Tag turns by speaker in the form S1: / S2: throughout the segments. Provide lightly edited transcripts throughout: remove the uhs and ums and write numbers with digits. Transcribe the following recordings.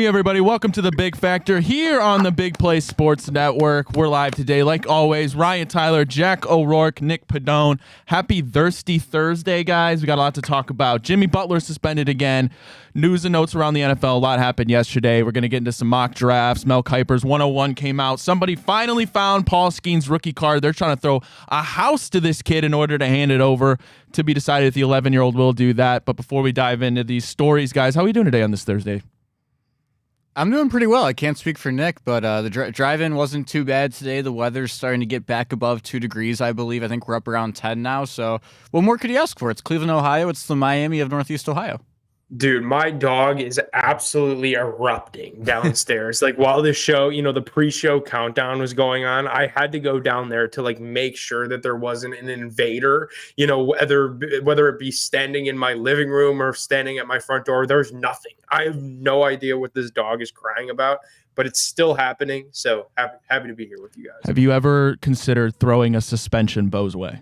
S1: Hey everybody, welcome to The Big Factor here on the Big Play Sports Network. We're live today, like always. Ryan Tyler, Jack O'Rourke, Nick Padone. Happy Thirsty Thursday, guys. We got a lot to talk about. Jimmy Butler suspended again. News and notes around the NFL. A lot happened yesterday. We're going to get into some mock drafts. Mel Kiper's 101 came out. Somebody finally found Paul Skenes' rookie card. They're trying to throw a house to this kid in order to hand it over. To be decided if the 11-year-old will do that. But before we dive into these stories, guys, how are we doing today on this Thursday?
S2: I'm doing pretty well. I can't speak for Nick, but the drive-in wasn't too bad today. The weather's starting to get back above 2 degrees, I believe. I think we're up around 10 now. So what more could you ask for? It's Cleveland, Ohio. It's the Miami of Northeast Ohio.
S3: Dude, my dog is absolutely erupting downstairs. Like while the show, the pre-show countdown was going on, I had to go down there to make sure that there wasn't an invader, whether it be standing in my living room or standing at my front door. There's nothing. I have no idea what this dog is crying about, but it's still happening. So happy to be here with you guys.
S1: Have you ever considered throwing a suspension Bo's way?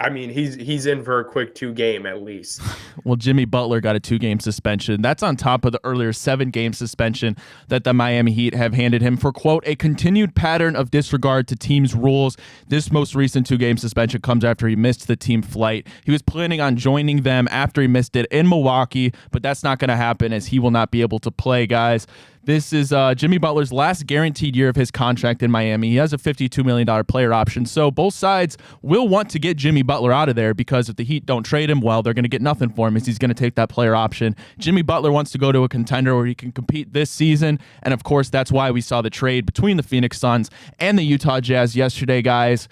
S3: I mean, he's in for a quick 2-game at least.
S1: Well, Jimmy Butler got a 2-game suspension. That's on top of the earlier 7-game suspension that the Miami Heat have handed him for, quote, a continued pattern of disregard to team's rules. This most recent 2-game suspension comes after he missed the team flight. He was planning on joining them after he missed it in Milwaukee, but that's not going to happen as he will not be able to play, guys. This is Jimmy Butler's last guaranteed year of his contract in Miami. He has a $52 million player option, so both sides will want to get Jimmy Butler out of there because if the Heat don't trade him, well, they're going to get nothing for him as he's going to take that player option. Jimmy Butler wants to go to a contender where he can compete this season, and of course, that's why we saw the trade between the Phoenix Suns and the Utah Jazz yesterday, guys.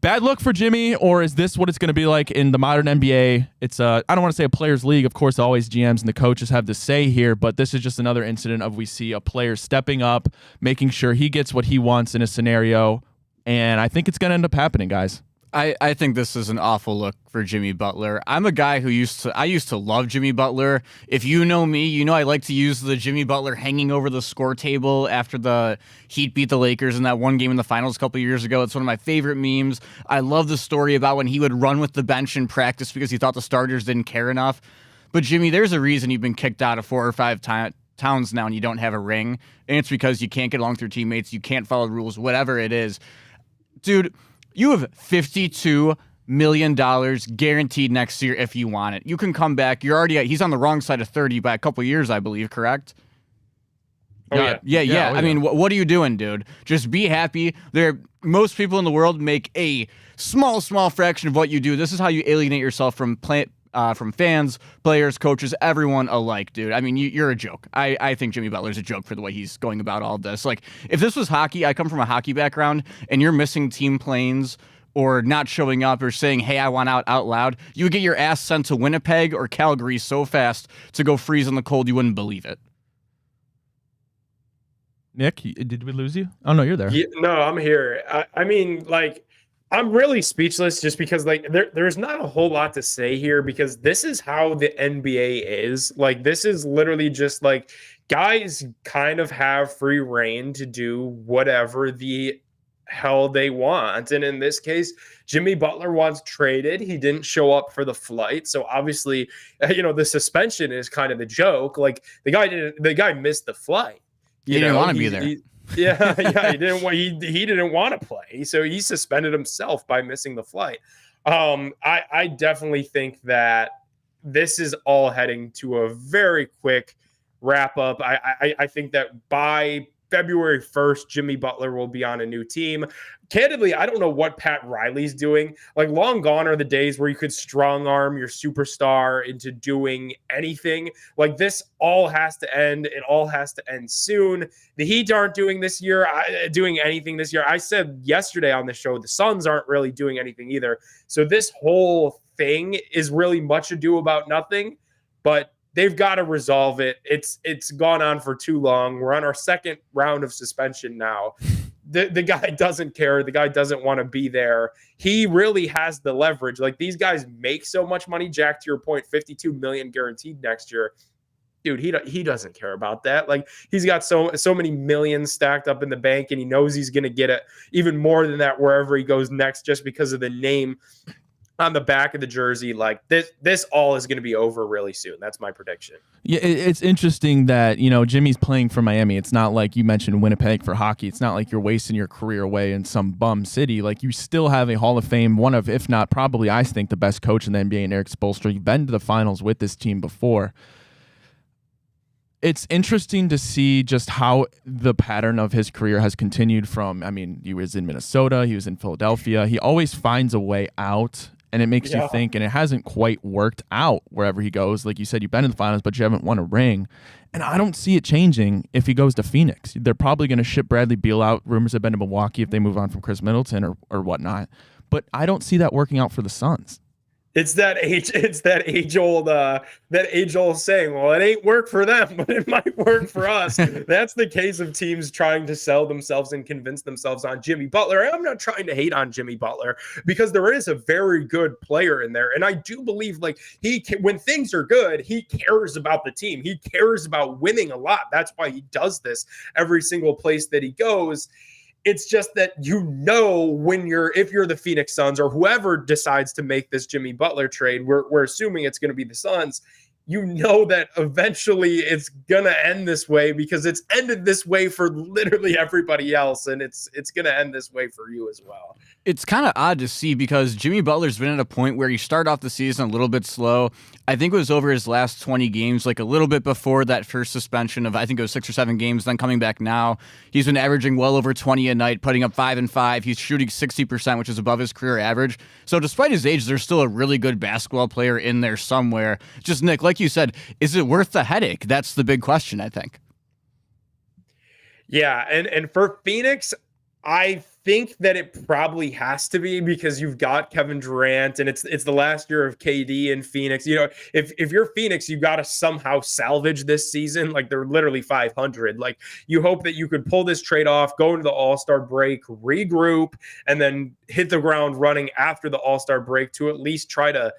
S1: Bad look for Jimmy, or is this what it's going to be like in the modern NBA? It's I don't want to say a players' league. Of course, always GMs and the coaches have the say here, but this is just another incident of we see a player stepping up, making sure he gets what he wants in a scenario, and I think it's going to end up happening, guys.
S2: I think this is an awful look for Jimmy Butler. I'm a guy who used to love Jimmy Butler. If you know me, you know I like to use the Jimmy Butler hanging over the score table after the Heat beat the Lakers in that one game in the finals a couple years ago. It's one of my favorite memes. I love the story about when he would run with the bench in practice because he thought the starters didn't care enough. But Jimmy, there's a reason you've been kicked out of 4 or 5 towns now and you don't have a ring. And it's because you can't get along with your teammates, you can't follow the rules, whatever it is. Dude, you have $52 million guaranteed next year if you want it. You can come back. You're already he's on the wrong side of 30 by a couple years, I believe, correct?
S3: Oh,
S2: yeah. I mean, what are you doing, dude? Just be happy. Most people in the world make a small fraction of what you do. This is how you alienate yourself from fans, players, coaches, everyone alike, dude. I mean, you're a joke. I think Jimmy Butler's a joke for the way he's going about all this. Like, if this was hockey, I come from a hockey background, and you're missing team planes or not showing up or saying, hey, I want out loud, you would get your ass sent to Winnipeg or Calgary so fast to go freeze in the cold you wouldn't believe it.
S1: Nick, did we lose you? Oh, no, you're there.
S3: Yeah, no, I'm here. I mean, I'm really speechless just because there's not a whole lot to say here because this is how the NBA is. Like, this is literally just guys kind of have free reign to do whatever the hell they want. And in this case, Jimmy Butler was traded. He didn't show up for the flight. So obviously, the suspension is kind of the joke. Like, the guy missed the flight.
S2: He didn't want to be there.
S3: Yeah, he didn't want to play, so he suspended himself by missing the flight. I definitely think that this is all heading to a very quick wrap up. I think that by February 1st, Jimmy Butler will be on a new team. Candidly, I don't know what Pat Riley's doing. Long gone are the days where you could strong arm your superstar into doing anything. This all has to end. It all has to end soon. The Heat aren't doing anything this year. I said yesterday on the show, the Suns aren't really doing anything either. So this whole thing is really much ado about nothing, but they've got to resolve it. It's gone on for too long. We're on our second round of suspension now. The guy doesn't care. The guy doesn't want to be there. He really has the leverage. These guys make so much money. Jack, to your point, $52 million guaranteed next year. Dude, he doesn't care about that. He's got so many millions stacked up in the bank, and he knows he's going to get it even more than that wherever he goes next, just because of the name on the back of the jersey. Like this all is going to be over really soon. That's my prediction.
S1: Yeah, it's interesting that, Jimmy's playing for Miami. It's not like you mentioned Winnipeg for hockey. It's not like you're wasting your career away in some bum city. Like, you still have a Hall of Fame, one of, if not probably, I think, the best coach in the NBA in Eric Spoelstra. You've been to the finals with this team before. It's interesting to see just how the pattern of his career has continued from, he was in Minnesota, he was in Philadelphia. He always finds a way out. And it makes you think, and it hasn't quite worked out wherever he goes. Like you said, you've been in the finals, but you haven't won a ring. And I don't see it changing if he goes to Phoenix. They're probably going to ship Bradley Beal out. Rumors have been to Milwaukee if they move on from Chris Middleton or whatnot. But I don't see that working out for the Suns.
S3: It's that age old saying, well, it ain't work for them, but it might work for us. That's the case of teams trying to sell themselves and convince themselves on Jimmy Butler. And I'm not trying to hate on Jimmy Butler because there is a very good player in there. And I do believe like when things are good, he cares about the team. He cares about winning a lot. That's why he does this every single place that he goes. It's just that if you're the Phoenix Suns or whoever decides to make this Jimmy Butler trade, we're assuming it's going to be the Suns. That eventually it's gonna end this way because it's ended this way for literally everybody else, and it's gonna end this way for you as well.
S2: It's kind of odd to see because Jimmy Butler's been at a point where he started off the season a little bit slow. I think it was over his last 20 games, like a little bit before that first suspension of, I think it was 6 or 7 games, then coming back now. He's been averaging well over 20 a night, putting up 5 and 5. He's shooting 60%, which is above his career average. So despite his age, there's still a really good basketball player in there somewhere. Just, Nick, like you said, is it worth the headache? That's the big question, I think.
S3: Yeah, and for Phoenix, I think that it probably has to be because you've got Kevin Durant and it's the last year of KD in Phoenix. If you're Phoenix, you got to somehow salvage this season. Like they're literally 500. Like you hope that you could pull this trade off, go into the All-Star break, regroup, and then hit the ground running after the All-Star break to at least try to,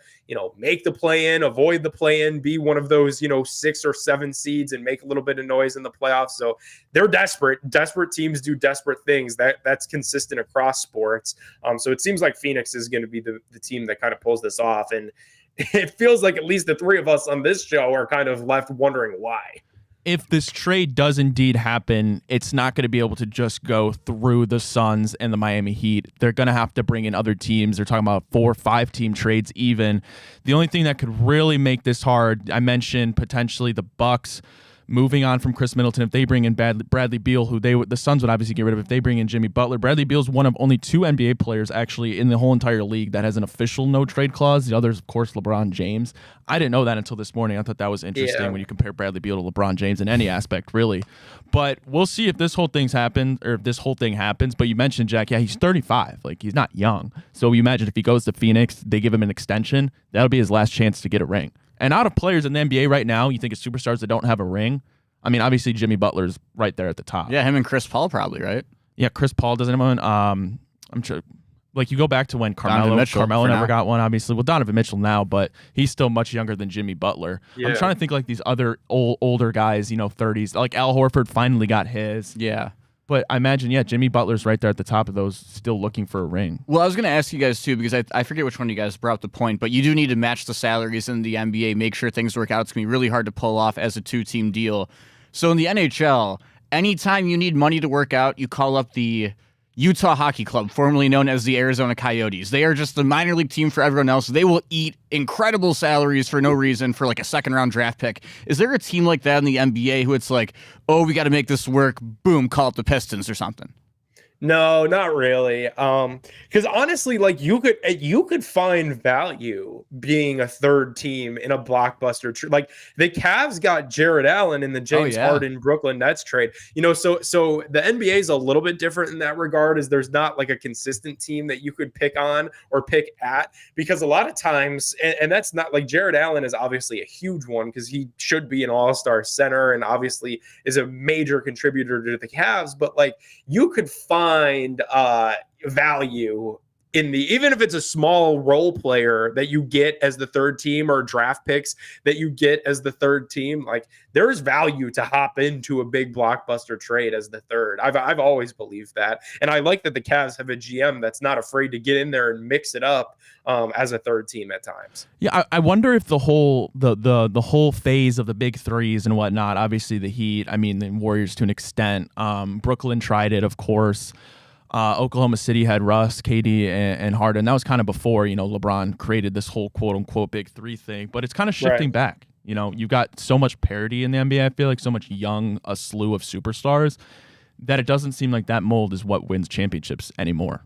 S3: make the play-in, avoid the play-in, be one of those, 6 or 7 seeds and make a little bit of noise in the playoffs. So they're desperate. Desperate teams do desperate things. That's consistent across sports. So it seems like Phoenix is going to be the team that kind of pulls this off. And it feels like at least the three of us on this show are kind of left wondering why.
S1: If this trade does indeed happen, it's not going to be able to just go through the Suns and the Miami Heat. They're going to have to bring in other teams. They're talking about 4 or 5 team trades even. The only thing that could really make this hard, I mentioned potentially the Bucks moving on from Chris Middleton. If they bring in Bradley Beal, who the Suns would obviously get rid of if they bring in Jimmy Butler. Bradley Beal's one of only 2 NBA players actually in the whole entire league that has an official no-trade clause. The other's, of course, LeBron James. I didn't know that until this morning. I thought that was interesting when you compare Bradley Beal to LeBron James in any aspect, really. But we'll see if this whole thing happens. But you mentioned, Jack, he's 35. Like, he's not young. So you imagine if he goes to Phoenix, they give him an extension, that'll be his last chance to get a ring. And out of players in the NBA right now, you think of superstars that don't have a ring, obviously Jimmy Butler's right there at the top.
S2: Yeah, him and Chris Paul probably, right?
S1: Yeah, Chris Paul doesn't have one. I'm sure. Like you go back to when Carmelo never got one, obviously. Well, Donovan Mitchell now, but he's still much younger than Jimmy Butler. Yeah. I'm trying to think like these other older guys, 30s. Like Al Horford finally got his.
S2: Yeah.
S1: But I imagine, Jimmy Butler's right there at the top of those, still looking for a ring.
S2: Well, I was going to ask you guys, too, because I forget which one of you guys brought up the point, but you do need to match the salaries in the NBA, make sure things work out. It's going to be really hard to pull off as a 2-team deal. So in the NHL, anytime you need money to work out, you call up the Utah Hockey Club, formerly known as the Arizona Coyotes. They are just the minor league team for everyone else. They will eat incredible salaries for no reason for like a second-round draft pick. Is there a team like that in the NBA who it's like, oh, we got to make this work, boom, call up the Pistons or something?
S3: No, not really. Because honestly, like you could find value being a third team in a blockbuster like the Cavs got Jared Allen in the James Harden Brooklyn Nets trade. So the NBA is a little bit different in that regard, as there's not like a consistent team that you could pick on or pick at, because a lot of times, and that's not like Jared Allen is obviously a huge one because he should be an all-star center and obviously is a major contributor to the Cavs, but like you could find value even if it's a small role player that you get as the third team or draft picks that you get as the third team, like there's value to hop into a big blockbuster trade as the third. I've always believed that. And I like that the Cavs have a GM that's not afraid to get in there and mix it up as a third team at times.
S1: Yeah, I wonder if the whole the whole phase of the big threes and whatnot, obviously the Heat, I mean the Warriors to an extent, Brooklyn tried it, of course. Oklahoma City had Russ, KD, and Harden. That was kind of before, LeBron created this whole quote-unquote big three thing. But it's kind of shifting back. You've got so much parity in the NBA, I feel like, so much a slew of superstars, that it doesn't seem like that mold is what wins championships anymore.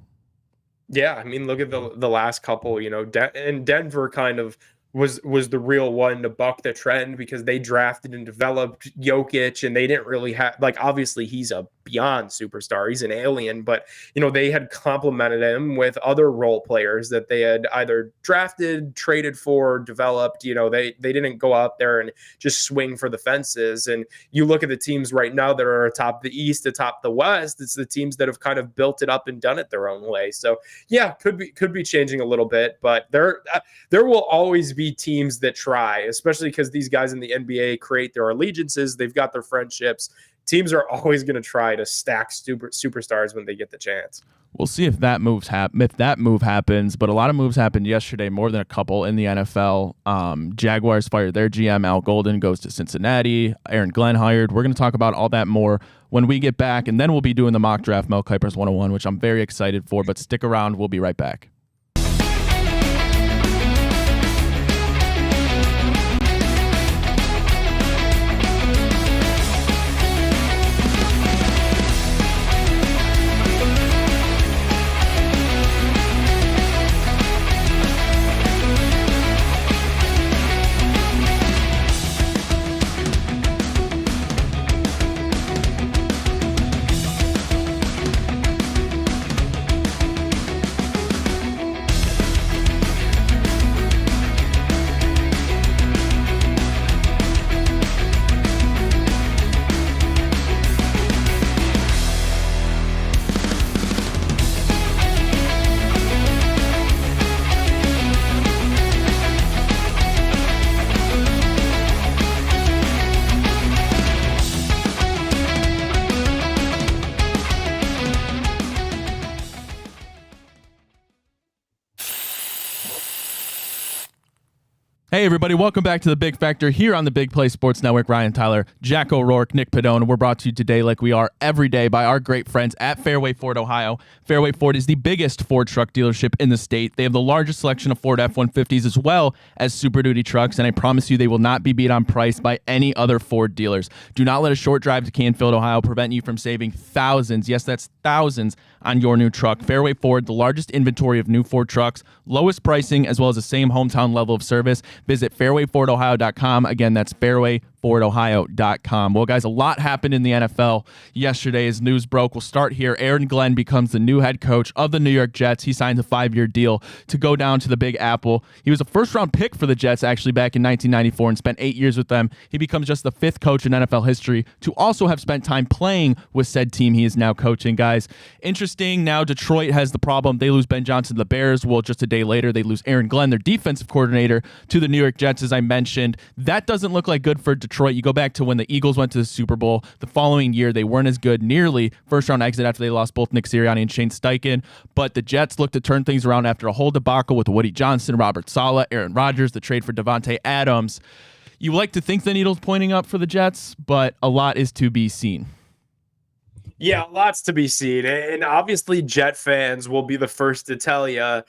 S3: Yeah, I mean, look at the last couple, and Denver kind of was the real one to buck the trend because they drafted and developed Jokic, and they didn't really have, like, obviously he's a beyond superstar, he's an alien, but they had complemented him with other role players that they had either drafted, traded for, developed. They didn't go out there and just swing for the fences. And you look at the teams right now that are atop the East, atop the West, it's the teams that have kind of built it up and done it their own way. So yeah, could be changing a little bit, but there will always be teams that try, especially because these guys in the NBA create their allegiances, they've got their friendships. Teams are always going to try to stack superstars when they get the chance.
S1: We'll see if that move happens, but a lot of moves happened yesterday, more than a couple in the NFL. Jaguars fired their GM, Al Golden, goes to Cincinnati. Aaron Glenn hired. We're going to talk about all that more when we get back, and then we'll be doing the mock draft, Mel Kiper's 101, which I'm very excited for, but stick around. We'll be right back. Hey, everybody. Welcome back to The Big Factor here on the Big Play Sports Network. Ryan Tyler, Jack O'Rourke, Nick Padone. We're brought to you today, like we are every day, by our great friends at Fairway Ford, Ohio. Fairway Ford is the biggest Ford truck dealership in the state. They have the largest selection of Ford F-150s as well as Super Duty trucks, and I promise you they will not be beat on price by any other Ford dealers. Do not let a short drive to Canfield, Ohio prevent you from saving thousands, yes, that's thousands, on your new truck. Fairway Ford, the largest inventory of new Ford trucks, lowest pricing, as well as the same hometown level of service. Visit fairwayfordohio.com. Again, that's fairwayfordohio.com. Well, guys, a lot happened in the NFL yesterday as news broke. We'll start here. Aaron Glenn becomes the new head coach of the New York Jets. He signs a 5-year deal to go down to the Big Apple. He was a first-round pick for the Jets, actually, back in 1994 and spent 8 years with them. He becomes just the 5th coach in NFL history to also have spent time playing with said team he is now coaching, guys. Interesting. Now Detroit has the problem. They lose Ben Johnson to the Bears. Well, just a day later, they lose Aaron Glenn, their defensive coordinator, to the New York Jets, as I mentioned. That doesn't look like good for Detroit. You go back to when the Eagles went to the Super Bowl. The following year, they weren't as good. Nearly first-round exit after they lost both Nick Sirianni and Shane Steichen. But the Jets looked to turn things around after a whole debacle with Woody Johnson, Robert Saleh, Aaron Rodgers, the trade for Devontae Adams. You like to think the needle's pointing up for the Jets, but a lot is to be seen.
S3: Yeah, lots to be seen. And obviously, Jet fans will be the first to tell you,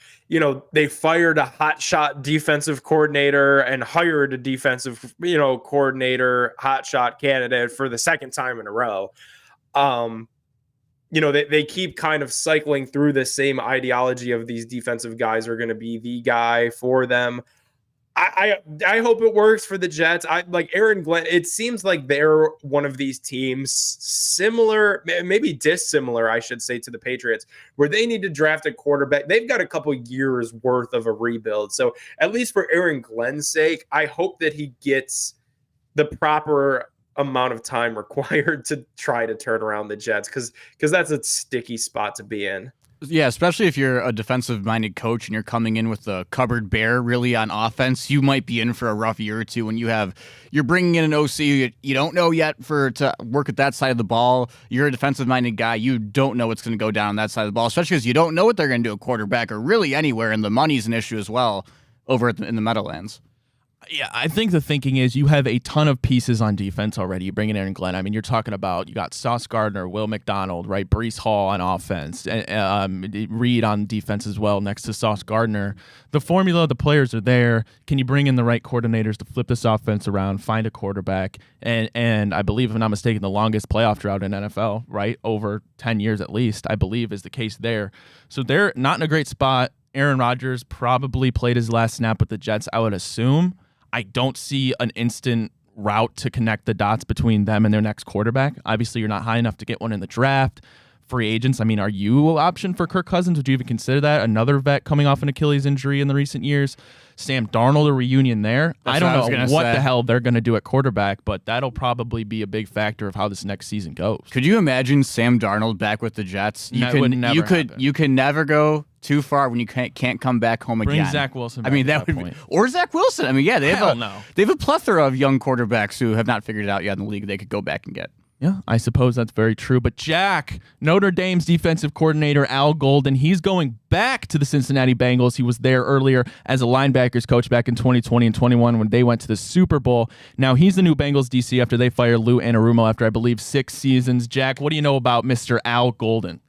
S3: they fired a hotshot defensive coordinator and hired a defensive, coordinator, hotshot candidate for the second time in a row. They keep kind of cycling through the same ideology of these defensive guys are going to be the guy for them. I hope it works for the Jets. I like Aaron Glenn. It seems like they're one of these teams similar, maybe dissimilar, I should say, to the Patriots, where they need to draft a quarterback. They've got a couple years worth of a rebuild. So at least for Aaron Glenn's sake, I hope that he gets the proper amount of time required to try to turn around the Jets because that's a sticky spot to be in.
S2: Yeah, especially if you're a defensive-minded coach and you're coming in with the cupboard bare really on offense, you might be in for a rough year or two when you're bringing in an OC you don't know yet to work at that side of the ball. You're a defensive-minded guy. You don't know what's going to go down on that side of the ball, especially because you don't know what they're going to do at quarterback or really anywhere, and the money's an issue as well over in the Meadowlands.
S1: Yeah, I think the thinking is you have a ton of pieces on defense already. You bring in Aaron Glenn. I mean, you're talking about you got Sauce Gardner, Will McDonald, right? Brees Hall on offense, and Reed on defense as well next to Sauce Gardner. The formula, the players are there. Can you bring in the right coordinators to flip this offense around, find a quarterback? And I believe, if I'm not mistaken, the longest playoff drought in NFL, right? Over 10 years at least, I believe is the case there. So they're not in a great spot. Aaron Rodgers probably played his last snap with the Jets, I would assume. I don't see an instant route to connect the dots between them and their next quarterback. Obviously, you're not high enough to get one in the draft. Free agents, I mean, are you an option for Kirk Cousins? Would you even consider that? Another vet coming off an Achilles injury in the recent years. Sam Darnold, a reunion there. I don't know what the hell they're going to do at quarterback, but that'll probably be a big factor of how this next season goes.
S2: Could you imagine Sam Darnold back with the Jets? You can never go too far when you can't come back home again.
S1: Bring Zach Wilson back.
S2: I mean, that would be, or Zach Wilson. I mean, yeah, they have a plethora of young quarterbacks who have not figured it out yet in the league they could go back and get.
S1: Yeah, I suppose that's very true. But Jack, Notre Dame's defensive coordinator, Al Golden, he's going back to the Cincinnati Bengals. He was there earlier as a linebackers coach back in 2020 and 21 when they went to the Super Bowl. Now he's the new Bengals DC after they fired Lou Anarumo after, I believe, 6 seasons. Jack, what do you know about Mr. Al Golden?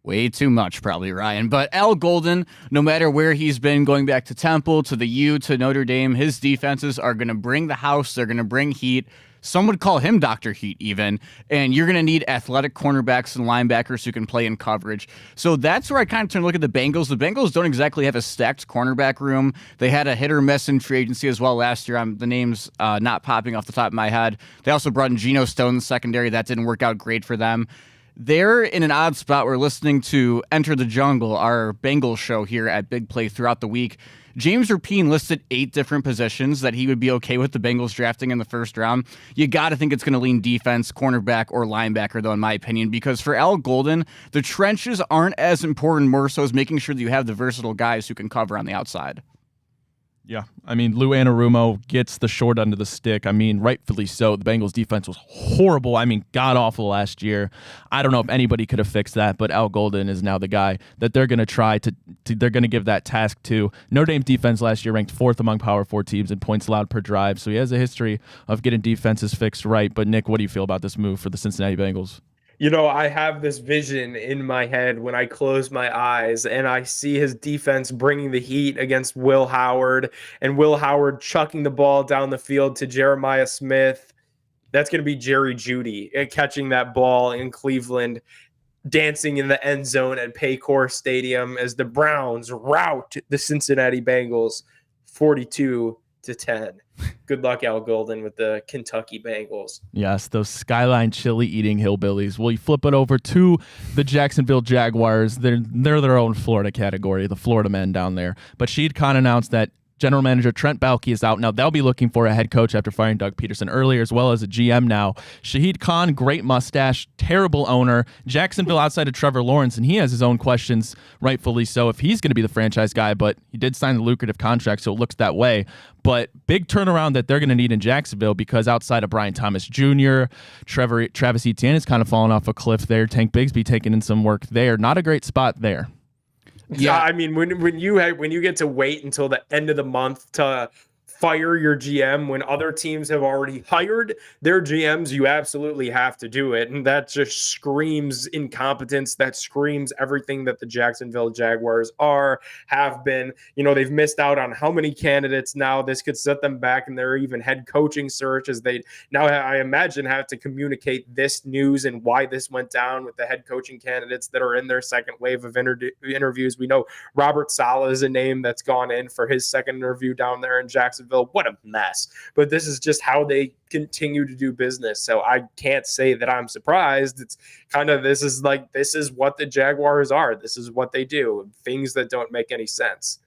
S2: Way too much, probably, Ryan. But Al Golden, no matter where he's been, going back to Temple, to the U, to Notre Dame, his defenses are going to bring the house. They're going to bring heat. Some would call him Dr. Heat even. And you're going to need athletic cornerbacks and linebackers who can play in coverage. So that's where I kind of turn to look at the Bengals. The Bengals don't exactly have a stacked cornerback room. They had a hit or miss in free agency as well last year. The name's not popping off the top of my head. They also brought in Geno Stone in the secondary. That didn't work out great for them. They're in an odd spot. We're listening to Enter the Jungle, our Bengals show here at Big Play throughout the week. James Rapien listed 8 different positions that he would be okay with the Bengals drafting in the first round. You got to think it's going to lean defense, cornerback, or linebacker, though, in my opinion, because for Al Golden, the trenches aren't as important, more so as making sure that you have the versatile guys who can cover on the outside.
S1: Yeah, I mean, Lou Anarumo gets the short end of the stick. I mean, rightfully so. The Bengals' defense was horrible. I mean, god-awful last year. I don't know if anybody could have fixed that, but Al Golden is now the guy that they're going to try to they're going to give that task to. Notre Dame's defense last year ranked 4th among Power 4 teams in points allowed per drive, so he has a history of getting defenses fixed right. But, Nick, what do you feel about this move for the Cincinnati Bengals?
S3: You know, I have this vision in my head when I close my eyes and I see his defense bringing the heat against Will Howard and Will Howard chucking the ball down the field to Jeremiah Smith. That's going to be Jerry Jeudy catching that ball in Cleveland, dancing in the end zone at Paycor Stadium as the Browns rout the Cincinnati Bengals 42-10. Good luck, Al Golden, with the Kentucky Bengals.
S1: Yes, those Skyline chili eating hillbillies. Well, you flip it over to the Jacksonville Jaguars. They're their own Florida category, the Florida men down there. But Shahid Khan announced that General Manager Trent Baalke is out. Now, they'll be looking for a head coach after firing Doug Peterson earlier, as well as a GM now. Shahid Khan, great mustache, terrible owner. Jacksonville outside of Trevor Lawrence, and he has his own questions, rightfully so, if he's going to be the franchise guy, but he did sign the lucrative contract, so it looks that way. But big turnaround that they're going to need in Jacksonville because outside of Brian Thomas Jr., Travis Etienne has kind of fallen off a cliff there. Tank Bigsby taking in some work there. Not a great spot there.
S3: Yeah, I mean, when you get to wait until the end of the month to fire your GM when other teams have already hired their GMs, you absolutely have to do it. And that just screams incompetence. That screams everything that the Jacksonville Jaguars have been. You know, they've missed out on how many candidates now. This could set them back in their even head coaching search as they now, I imagine, have to communicate this news and why this went down with the head coaching candidates that are in their second wave of interviews. We know Robert Saleh is a name that's gone in for his second interview down there in Jacksonville. What a mess. But this is just how they continue to do business. So I can't say that I'm surprised. It's kind of, this is what the Jaguars are. This is what they do. Things that don't make any sense.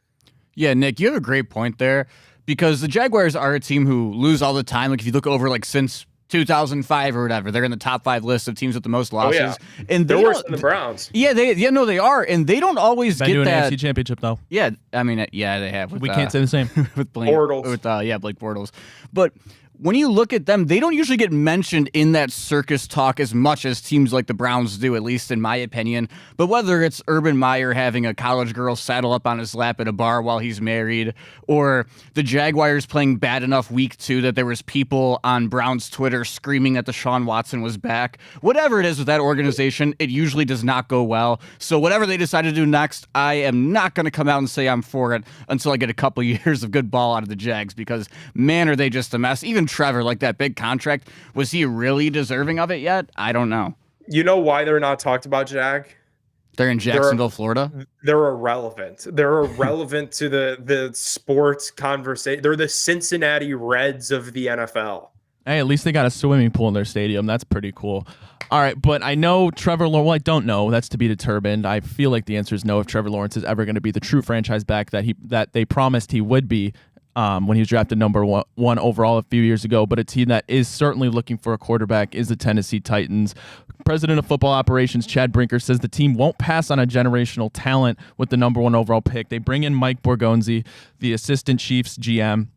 S2: Yeah, Nick, you have a great point there because the Jaguars are a team who lose all the time. Like if you look over since 2005 or whatever. They're in the top 5 list of teams with the most losses.
S3: Oh, yeah.
S2: And
S3: They're worse than the Browns.
S2: Yeah, they are. And they don't always
S1: Been
S2: get
S1: to an
S2: that.
S1: AFC championship, though.
S2: Yeah, I mean, yeah, they have. With,
S1: We can't say the same.
S2: with Blake
S3: Bortles.
S2: Blake Bortles. But when you look at them, they don't usually get mentioned in that circus talk as much as teams like the Browns do, at least in my opinion. But whether it's Urban Meyer having a college girl saddle up on his lap at a bar while he's married, or the Jaguars playing bad enough week 2 that there was people on Browns Twitter screaming that Deshaun Watson was back, whatever it is with that organization, it usually does not go well. So whatever they decide to do next, I am not going to come out and say I'm for it until I get a couple years of good ball out of the Jags, because man, are they just a mess. Even Trevor, like that big contract, was he really deserving of it yet? I don't know.
S3: You know why they're not talked about, Jag?
S2: They're in Jacksonville, Florida.
S3: They're irrelevant. They're irrelevant to the sports conversation. They're the Cincinnati Reds of the NFL.
S1: Hey, at least they got a swimming pool in their stadium. That's pretty cool. All right, but I know Trevor Lawrence. Well, I don't know. That's to be determined. I feel like the answer is no if Trevor Lawrence is ever going to be the true franchise back that they promised he would be. When he was drafted number one overall a few years ago. But a team that is certainly looking for a quarterback is the Tennessee Titans. President of Football Operations Chad Brinker says the team won't pass on a generational talent with the number 1 overall pick. They bring in Mike Borgonzi, the assistant Chiefs GM.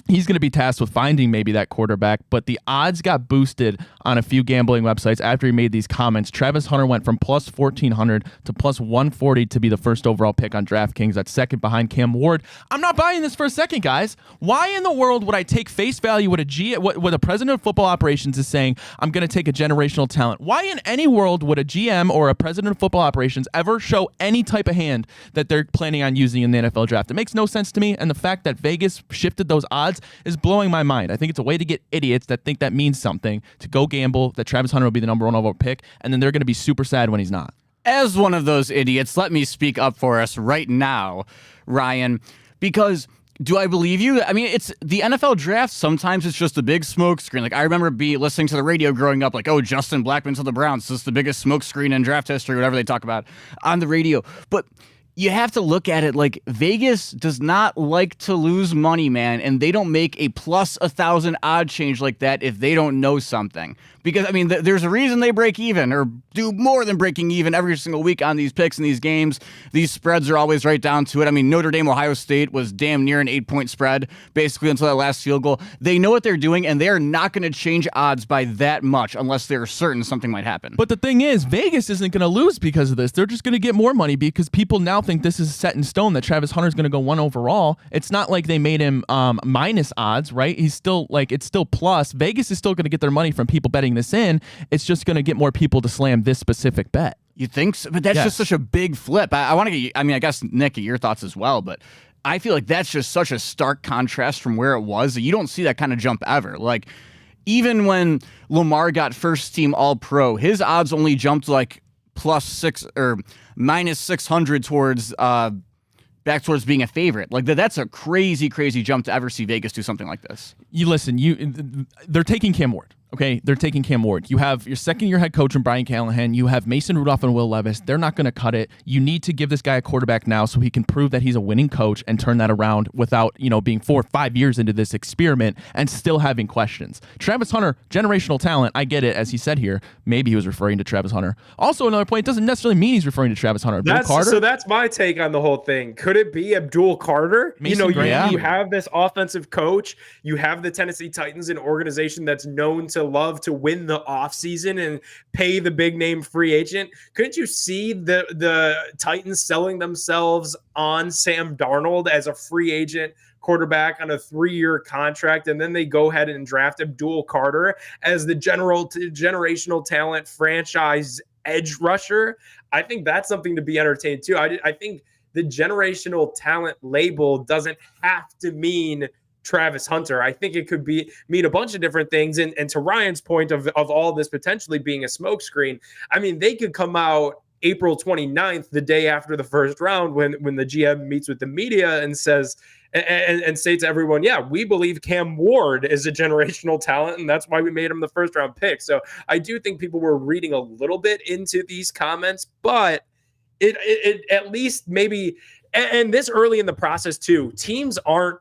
S1: He's going to be tasked with finding maybe that quarterback, but the odds got boosted on a few gambling websites after he made these comments. Travis Hunter went from plus 1,400 to plus 140 to be the first overall pick on DraftKings. That's second behind Cam Ward. I'm not buying this for a second, guys. Why in the world would I take face value what a president of football operations is saying, I'm going to take a generational talent? Why in any world would a GM or a president of football operations ever show any type of hand that they're planning on using in the NFL draft? It makes no sense to me, and the fact that Vegas shifted those odds is blowing my mind. I think it's a way to get idiots that think that means something to go gamble that Travis Hunter will be the number 1 overall pick, and then they're going to be super sad when he's not.
S2: As one of those idiots, let me speak up for us right now, Ryan, because do I believe you? I mean, it's the NFL draft. Sometimes it's just a big smoke screen. Like I remember listening to the radio growing up, like, oh, Justin Blackmon's to the Browns. This is the biggest smoke screen in draft history, whatever they talk about on the radio. But you have to look at it like Vegas does not like to lose money, man, and they don't make a plus 1,000 odd change like that if they don't know something. Because, I mean, there's a reason they break even or do more than breaking even every single week on these picks and these games. These spreads are always right down to it. I mean, Notre Dame, Ohio State was damn near an 8-point spread, basically until that last field goal. They know what they're doing, and they're not going to change odds by that much unless they're certain something might happen.
S1: But the thing is, Vegas isn't going to lose because of this. They're just going to get more money because people now think this is set in stone that Travis Hunter's going to go 1 overall. It's not like they made him minus odds, right? He's still it's still plus. Vegas is still going to get their money from people betting this in. It's just going to get more people to slam this specific bet.
S2: You think so? But that's just such a big flip. I want to get, I mean, I guess, Nick, get your thoughts as well, but I feel like that's just such a stark contrast from where it was. You don't see that kind of jump ever. Like, even when Lamar got first team All-Pro, his odds only jumped like +6 or -600 towards back towards being a favorite. Like that's a crazy jump to ever see Vegas do something like this.
S1: They're taking Cam Ward. Okay, they're taking Cam Ward. You have your second-year head coach in Brian Callahan. You have Mason Rudolph and Will Levis. They're not going to cut it. You need to give this guy a quarterback now so he can prove that he's a winning coach and turn that around without, being 4 or 5 years into this experiment and still having questions. Travis Hunter, generational talent. I get it, as he said here. Maybe he was referring to Travis Hunter. Also, another point, it doesn't necessarily mean he's referring to Travis Hunter.
S3: So that's my take on the whole thing. Could it be Abdul Carter?
S1: Mason Graham.
S3: You have this offensive coach. You have the Tennessee Titans, an organization that's known to love to win the offseason and pay the big name free agent. Couldn't you see the Titans selling themselves on Sam Darnold as a free agent quarterback on a 3-year contract, and then they go ahead and draft Abdul Carter as the generational talent franchise edge rusher? I think that's something to be entertained too. I think the generational talent label doesn't have to mean Travis Hunter. I think it could mean a bunch of different things. And to Ryan's point of all this potentially being a smokescreen, I mean, they could come out April 29th, the day after the first round, when the GM meets with the media and says and say to everyone, yeah, we believe Cam Ward is a generational talent, and that's why we made him the first round pick. So I do think people were reading a little bit into these comments, but it at least maybe, and this early in the process too, teams aren't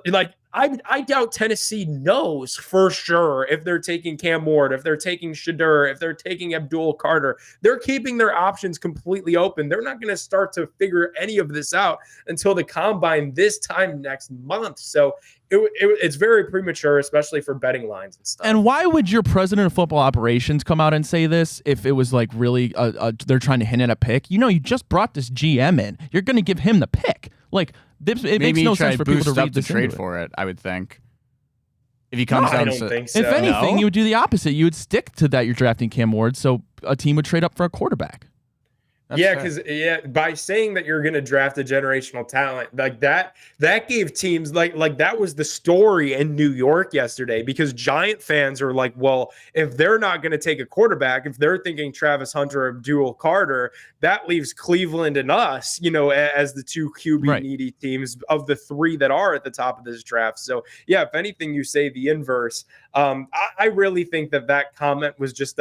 S3: like, I doubt Tennessee knows for sure if they're taking Cam Ward, if they're taking Shadur, if they're taking Abdul Carter. They're keeping their options completely open. They're not going to start to figure any of this out until the combine this time next month. So it's very premature, especially for betting lines and stuff.
S1: And why would your president of football operations come out and say this if it was like really they're trying to hint at a pick? You just brought this GM in. You're going to give him the pick. Like, it makes no sense for people to read
S2: the
S1: this
S2: trade
S1: for
S2: it. I would think. If he comes down,
S3: I don't think so.
S1: If anything, you would do the opposite. You would stick to that. You're drafting Cam Ward, so a team would trade up for a quarterback.
S3: Because by saying that you're going to draft a generational talent like that gave teams like that was the story in New York yesterday, because Giant fans are like, well, if they're not going to take a quarterback, if they're thinking Travis Hunter or Abdul Carter, that leaves Cleveland and us, as the two QB needy teams of the three that are at the top of this draft. So yeah, if anything, you say the inverse. I really think that comment was just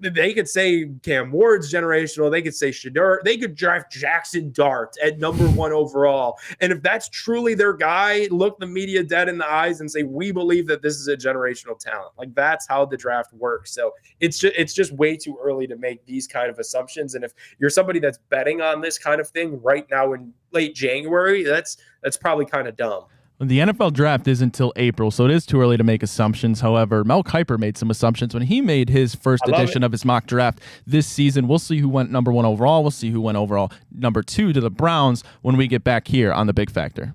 S3: they could say Cam Ward's generational. They could say Shadur. They could draft Jackson Dart at number 1 overall. And if that's truly their guy, look the media dead in the eyes and say, we believe that this is a generational talent. Like, that's how the draft works. So it's just way too early to make these kind of assumptions. And if you're somebody that's betting on this kind of thing right now in late January, that's probably kind of dumb.
S1: The NFL draft isn't until April, so it is too early to make assumptions. However, Mel Kiper made some assumptions when he made his first edition of his mock draft this season. We'll see who went number 1 overall. We'll see who went overall number 2 to the Browns when we get back here on The Big Factor.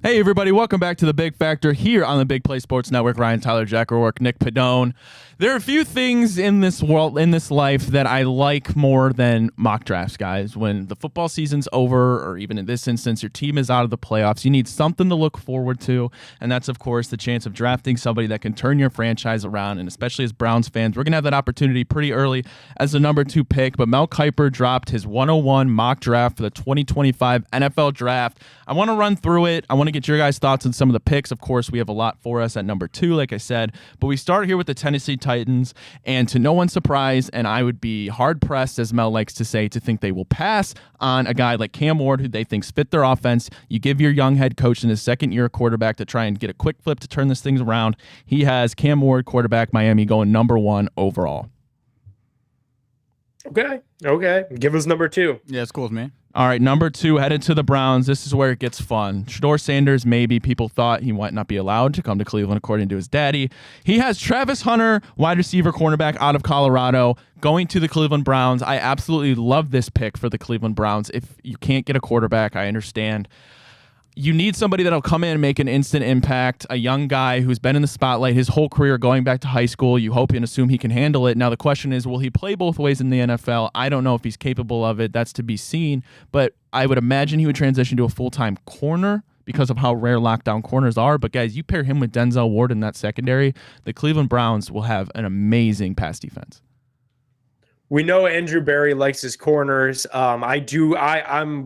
S1: Hey, everybody. Welcome back to The Big Factor here on the Big Play Sports Network. Ryan Tyler, Jack O'Rourke, Nick Padone. There are a few things in this world, in this life, that I like more than mock drafts, guys. When the football season's over, or even in this instance, your team is out of the playoffs, you need something to look forward to, and that's, of course, the chance of drafting somebody that can turn your franchise around, and especially as Browns fans, we're going to have that opportunity pretty early as the number 2 pick, but Mel Kiper dropped his 101 mock draft for the 2025 NFL Draft. I want to run through it. I want to get your guys' thoughts on some of the picks. Of course, we have a lot for us at number 2, like I said, but we start here with the Tennessee Titans, and to no one's surprise, and I would be hard-pressed, as Mel likes to say, to think they will pass on a guy like Cam Ward, who they think's fit their offense. You give your young head coach in his second-year quarterback to try and get a quick flip to turn this thing around. He has Cam Ward, quarterback, Miami, going number 1 overall.
S3: Okay. Give us number 2.
S2: Yeah, it's cool with me.
S1: All right, number 2, headed to the Browns. This is where it gets fun. Shedeur Sanders, maybe people thought he might not be allowed to come to Cleveland, according to his daddy. He has Travis Hunter, wide receiver cornerback out of Colorado, going to the Cleveland Browns. I absolutely love this pick for the Cleveland Browns. If you can't get a quarterback, I understand. You need somebody that'll come in and make an instant impact, a young guy who's been in the spotlight his whole career going back to high school. You hope and assume he can handle it. Now, the question is, will he play both ways in the NFL? I don't know if he's capable of it. That's to be seen. But I would imagine he would transition to a full-time corner because of how rare lockdown corners are. But, guys, you pair him with Denzel Ward in that secondary, the Cleveland Browns will have an amazing pass defense.
S3: We know Andrew Berry likes his corners. I'm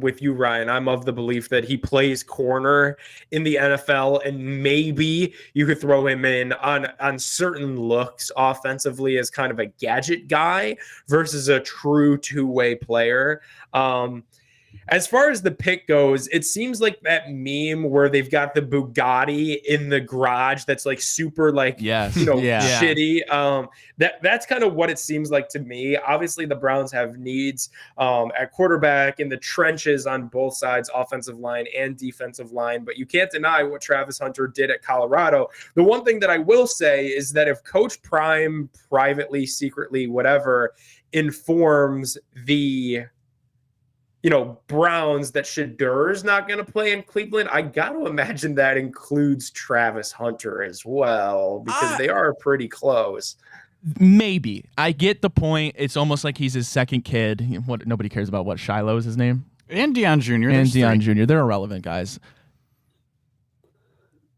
S3: with you, Ryan. I'm of the belief that he plays corner in the NFL, and maybe you could throw him in on certain looks offensively as kind of a gadget guy versus a true two-way player. As far as the pick goes, it seems like that meme where they've got the Bugatti in the garage that's like super like
S1: Yes.
S2: Yeah.
S3: shitty. That's kind of what it seems like to me. Obviously, the Browns have needs at quarterback in the trenches on both sides, offensive line and defensive line, but you can't deny what Travis Hunter did at Colorado. The one thing that I will say is that if Coach Prime privately, secretly, whatever, informs the Browns that Shadur's not going to play in Cleveland, I got to imagine that includes Travis Hunter as well, because they are pretty close.
S1: Maybe. I get the point. It's almost like he's his second kid. What nobody cares about what Shiloh is his name?
S2: And Deion Jr.
S1: And Deion Jr. They're irrelevant guys.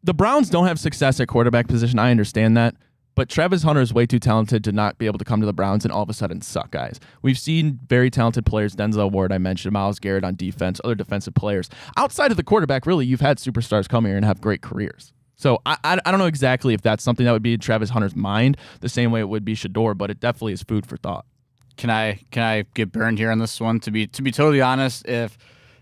S1: The Browns don't have success at quarterback position. I understand that. But Travis Hunter is way too talented to not be able to come to the Browns and all of a sudden suck, guys. We've seen very talented players, Denzel Ward, I mentioned, Myles Garrett on defense, other defensive players. Outside of the quarterback, really, you've had superstars come here and have great careers. So I don't know exactly if that's something that would be in Travis Hunter's mind the same way it would be Shador, but it definitely is food for thought.
S2: Can I get burned here on this one? To be totally honest, if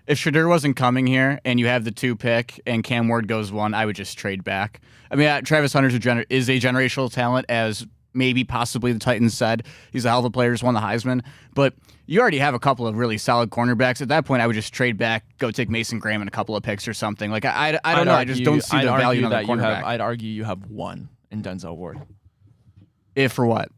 S2: Shador wasn't coming here and you have the 2 pick and Cam Ward goes 1, I would just trade back. I mean, Travis Hunter is a generational talent, as maybe possibly the Titans said. He's a hell of a player, just won the Heisman. But you already have a couple of really solid cornerbacks. At that point, I would just trade back, go take Mason Graham and a couple of picks or something. Like I don't know. I just don't see the value in that cornerback.
S1: I'd argue you have one in Denzel Ward.
S2: If for what?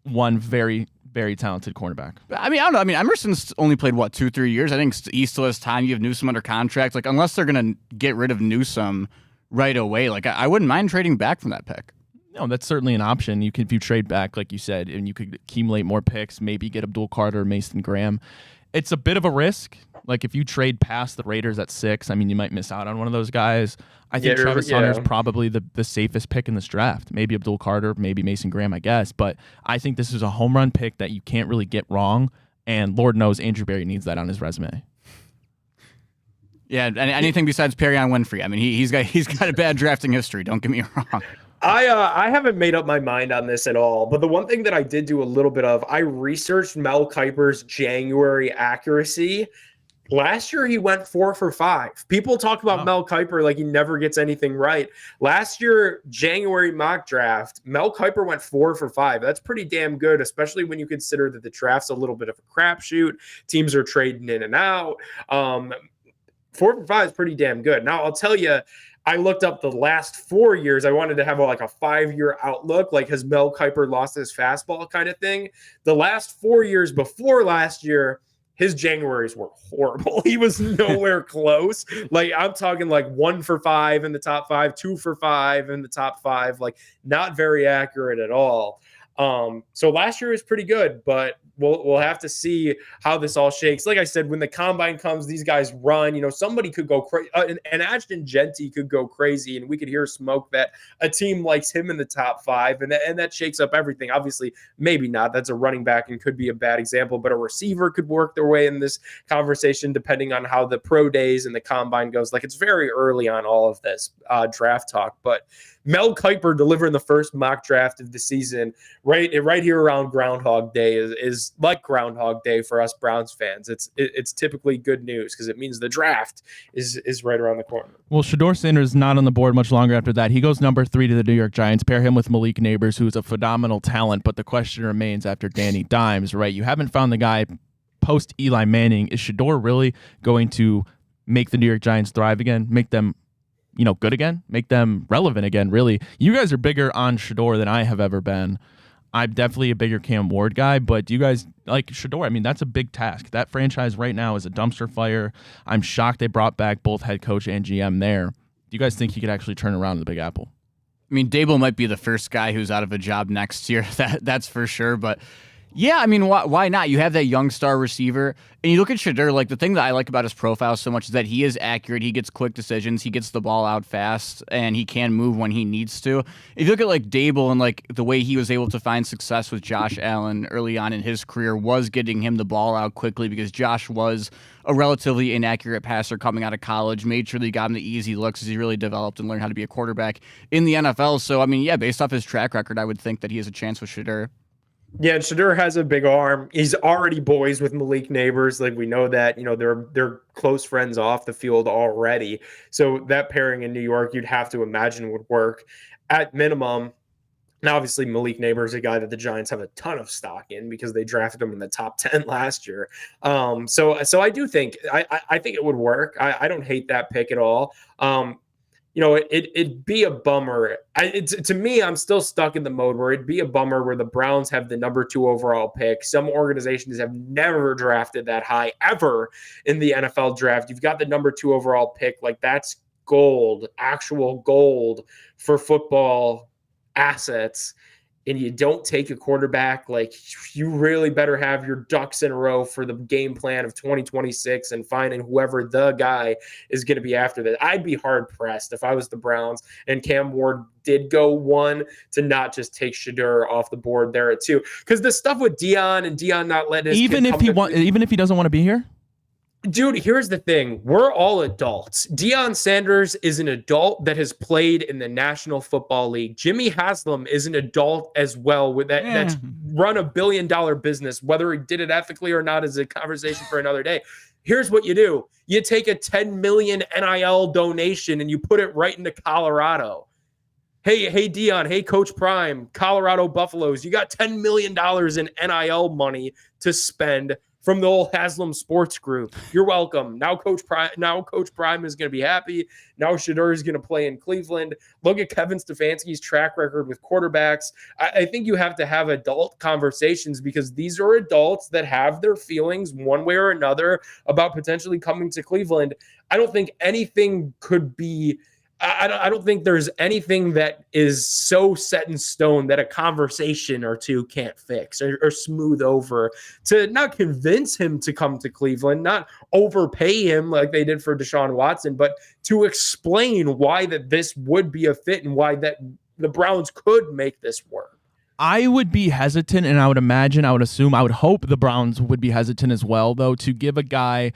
S1: One very, very talented cornerback.
S2: I mean, I don't know. I mean, Emerson's only played, 2-3 years? I think he still has time. You have Newsome under contract. Like, unless they're going to get rid of Newsome right away, like, I wouldn't mind trading back from that pick.
S1: No, that's certainly an option. If you trade back, like you said, and you could accumulate more picks, maybe get Abdul Carter or Mason Graham. It's a bit of a risk. Like, if you trade past the Raiders at 6, I mean, you might miss out on one of those guys. I think Travis Hunter is probably the safest pick in this draft. Maybe Abdul Carter, maybe Mason Graham, I guess. But I think this is a home run pick that you can't really get wrong. And Lord knows Andrew Berry needs that on his resume.
S2: Yeah, and anything besides Perrion Winfrey. I mean, he's got a bad drafting history. Don't get me wrong.
S3: I haven't made up my mind on this at all, but the one thing that I did do a little bit of, I researched Mel Kiper's January accuracy. Last year, he went 4 for 5. People talk about Mel Kiper like he never gets anything right. Last year, January mock draft, Mel Kiper went 4 for 5. That's pretty damn good, especially when you consider that the draft's a little bit of a crapshoot. Teams are trading in and out. 4 for 5 is pretty damn good. Now, I'll tell you, I looked up the last 4 years. I wanted to have a 5-year outlook, like has Mel Kiper lost his fastball kind of thing. The last 4 years before last year, his Januaries were horrible. He was nowhere close. Like, I'm talking 1 for 5 in the top 5, 2 for 5 in the top 5, not very accurate at all. So last year was pretty good, but we'll have to see how this all shakes. Like I said, when the combine comes, these guys run. Somebody could go crazy, and Ashton Genty could go crazy, and we could hear smoke that a team likes him in the top 5, and that shakes up everything. Obviously, maybe not. That's a running back and could be a bad example, but a receiver could work their way in this conversation depending on how the pro days and the combine goes. It's very early on all of this draft talk, but Mel Kiper delivering the first mock draft of the season right here around Groundhog Day is like Groundhog Day for us Browns fans. It's typically good news because it means the draft is right around the corner.
S1: Well, Shador Sanders is not on the board much longer after that. He goes number 3 to the New York Giants. Pair him with Malik Neighbors, who's a phenomenal talent, but the question remains after Danny Dimes, right? You haven't found the guy post Eli Manning. Is Shador really going to make the New York Giants thrive again, make them good again, make them relevant again, really? You guys are bigger on Shador than I have ever been. I'm definitely a bigger Cam Ward guy, but do you guys like Shador? I mean, that's a big task. That franchise right now is a dumpster fire. I'm shocked they brought back both head coach and GM there. Do you guys think he could actually turn around the Big Apple?
S2: I mean, Dable might be the first guy who's out of a job next year. That's for sure, but yeah, I mean, why not? You have that young star receiver, and you look at Shador, the thing that I like about his profile so much is that he is accurate, he gets quick decisions, he gets the ball out fast, and he can move when he needs to. If you look at Dable and the way he was able to find success with Josh Allen early on in his career was getting him the ball out quickly because Josh was a relatively inaccurate passer coming out of college, made sure that he got him the easy looks as he really developed and learned how to be a quarterback in the NFL. So, I mean, yeah, based off his track record, I would think that he has a chance with Shador.
S3: Yeah, and Shedeur has a big arm. He's already boys with Malik Neighbors. Like, we know that, they're close friends off the field already. So that pairing in New York, you'd have to imagine would work at minimum. Now, obviously, Malik Neighbors is a guy that the Giants have a ton of stock in because they drafted him in the top 10 last year. So I do think I think it would work. I don't hate that pick at all. It'd be a bummer. To me, I'm still stuck in the mode where it'd be a bummer where the Browns have the number 2 overall pick. Some organizations have never drafted that high ever in the NFL draft. You've got the number 2 overall pick. Like, that's gold, actual gold for football assets, and you don't take a quarterback. Like, you really better have your ducks in a row for the game plan of 2026 and finding whoever the guy is going to be after that. I'd be hard pressed if I was the Browns and Cam Ward did go 1 to not just take Shedeur off the board there at 2. Because the stuff with Deion not letting his
S1: even if he doesn't want to be here.
S3: Dude, here's the thing. We're all adults. Deion Sanders is an adult that has played in the National Football League. Jimmy Haslam is an adult as well with that's run $1 billion business. Whether he did it ethically or not is a conversation for another day. Here's what you do. You take a $10 million NIL donation and you put it right into Colorado. Hey, Deion, hey, Coach Prime, Colorado Buffaloes, you got $10 million in NIL money to spend from the old Haslam Sports Group. You're welcome. Now Coach Prime is going to be happy. Now Shedeur is going to play in Cleveland. Look at Kevin Stefanski's track record with quarterbacks. I think you have to have adult conversations because these are adults that have their feelings one way or another about potentially coming to Cleveland. I don't think anything could be I don't think there's anything that is so set in stone that a conversation or two can't fix or smooth over to not convince him to come to Cleveland, not overpay him like they did for Deshaun Watson, but to explain why that this would be a fit and why that the Browns could make this work.
S1: I would be hesitant, and I would hope the Browns would be hesitant as well, though, to give a guy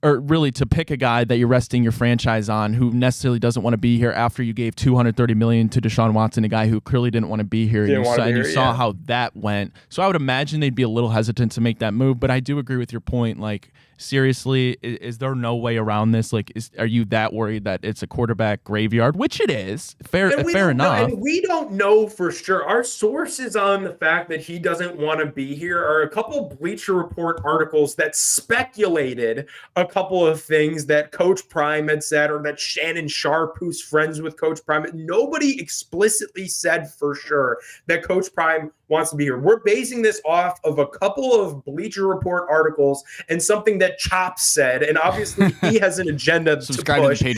S1: or really to pick a guy that you're resting your franchise on who necessarily doesn't want to be here after you gave $230 million to Deshaun Watson, a guy who clearly didn't want to be here. And you saw how that went. So I would imagine they'd be a little hesitant to make that move, but I do agree with your point. Like, seriously, is there no way around this? Like, are you that worried that it's a quarterback graveyard? Which it is. Fair enough.
S3: And we don't know for sure. Our sources on the fact that he doesn't want to be here are a couple Bleacher Report articles that speculated a couple of things that Coach Prime had said, or that Shannon Sharp, who's friends with Coach Prime, nobody explicitly said for sure that Coach Prime wants to be here. We're basing this off of a couple of Bleacher Report articles and something that Chop said, and obviously he has an agenda
S2: Subscribe
S3: to push.
S2: To the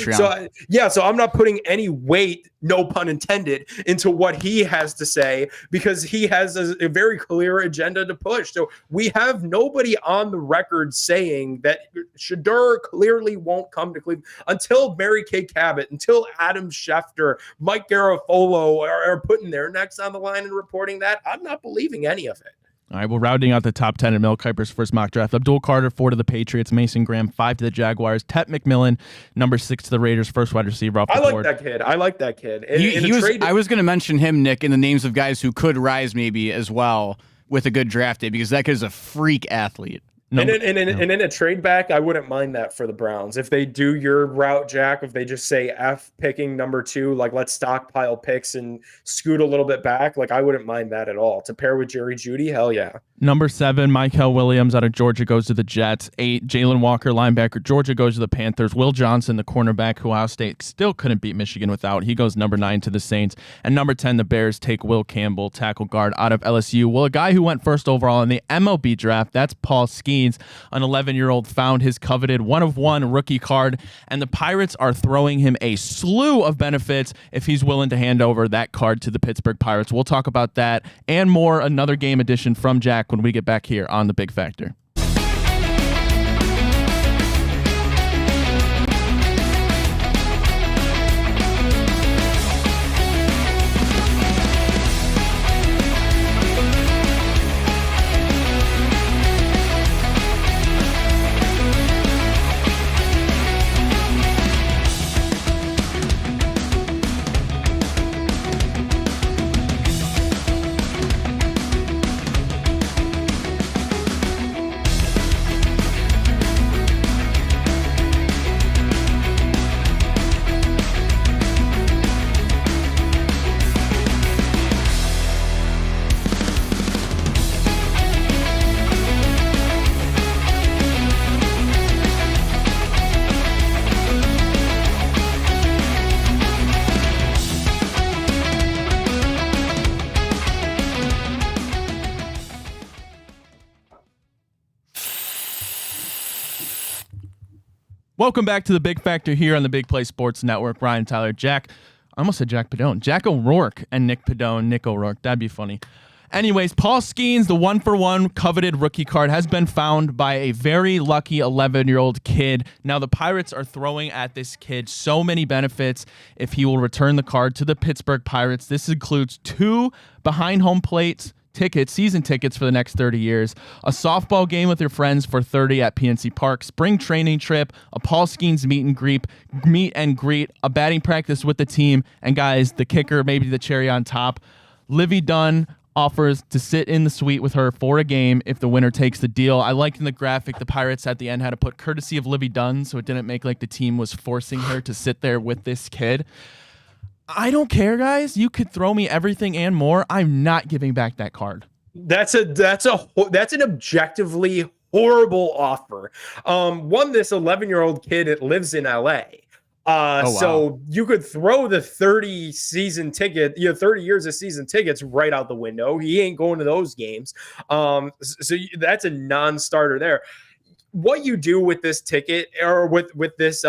S2: Patreon.
S3: So I'm not putting any weight, no pun intended, into what he has to say because he has a very clear agenda to push. So we have nobody on the record saying that Shedeur clearly won't come to Cleveland until Mary Kay Cabot, until Adam Schefter, Mike Garafolo are putting their necks on the line and reporting that. I'm not believing any of it.
S1: All right, we're rounding out the top 10 in Mel Kiper's first mock draft. Abdul Carter, 4 to the Patriots. Mason Graham, 5 to the Jaguars. Tet McMillan, number 6 to the Raiders, first wide receiver off the board.
S3: I like that kid.
S2: I was going to mention him, Nick, in the names of guys who could rise maybe as well with a good draft day because that kid is a freak athlete.
S3: And in a trade back, I wouldn't mind that for the Browns. If they do your route, Jack, if they just say F picking number 2, like let's stockpile picks and scoot a little bit back, like I wouldn't mind that at all. To pair with Jerry Jeudy, hell yeah.
S1: Number 7, Mykel Williams out of Georgia goes to the Jets. 8, Jalen Walker, linebacker, Georgia goes to the Panthers. Will Johnson, the cornerback, who Ohio State still couldn't beat Michigan without. He goes number 9 to the Saints. And number 10, the Bears take Will Campbell, tackle guard out of LSU. Well, a guy who went first overall in the MLB draft, that's Paul Skenes. An 11-year-old found his coveted 1-of-1 rookie card, and the Pirates are throwing him a slew of benefits if he's willing to hand over that card to the Pittsburgh Pirates. We'll talk about that and more, another game edition from Jack when we get back here on The Big Factor. Welcome back to the Big Factor here on the Big Play Sports Network. Ryan, Tyler, Jack. I almost said Jack Padone. Jack O'Rourke and Nick Padone. Nick O'Rourke. That'd be funny. Anyways, Paul Skenes, the 1-for-1 coveted rookie card, has been found by a very lucky 11-year-old kid. Now, the Pirates are throwing at this kid so many benefits if he will return the card to the Pittsburgh Pirates. This includes 2 behind home plate tickets, season tickets for the next 30 years, a softball game with your friends for 30 at PNC Park, spring training trip, a Paul Skenes meet and greet, a batting practice with the team, and guys, the kicker, maybe the cherry on top, Livy Dunn offers to sit in the suite with her for a game if the winner takes the deal. I liked in the graphic the Pirates at the end had to put courtesy of Livy Dunn, so it didn't make like the team was forcing her to sit there with this kid. I don't care, guys. You could throw me everything and more. I'm not giving back that card.
S3: That's an objectively horrible offer. This 11-year-old kid that lives in LA. So you could throw the 30 years of season tickets right out the window. He ain't going to those games. So that's a non-starter there. What you do with this ticket or with this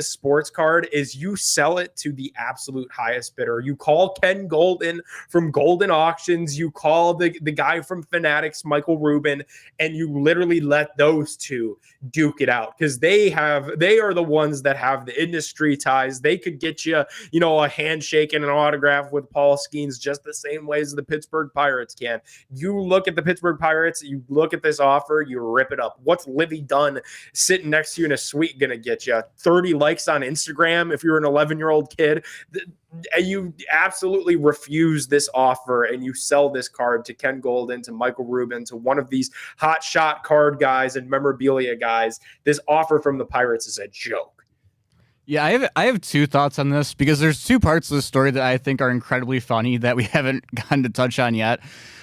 S3: sports card is you sell it to the absolute highest bidder. You call Ken Golden from Golden Auctions, you call the guy from Fanatics, Michael Rubin, and you literally let those two duke it out because they are the ones that have the industry ties. They could get you, a handshake and an autograph with Paul Skenes just the same way as the Pittsburgh Pirates can. You look at the Pittsburgh Pirates, you look at this offer, you rip it up. What's Livy Dunn sitting next to you in a suite gonna get you? 30 likes on Instagram if you're an 11-year-old kid. You absolutely refuse this offer and you sell this card to Ken Golden, to Michael Rubin, to one of these hot shot card guys and memorabilia guys. This offer from the Pirates is a joke.
S2: Yeah, I have 2 thoughts on this because there's 2 parts of the story that I think are incredibly funny that we haven't gotten to touch on yet.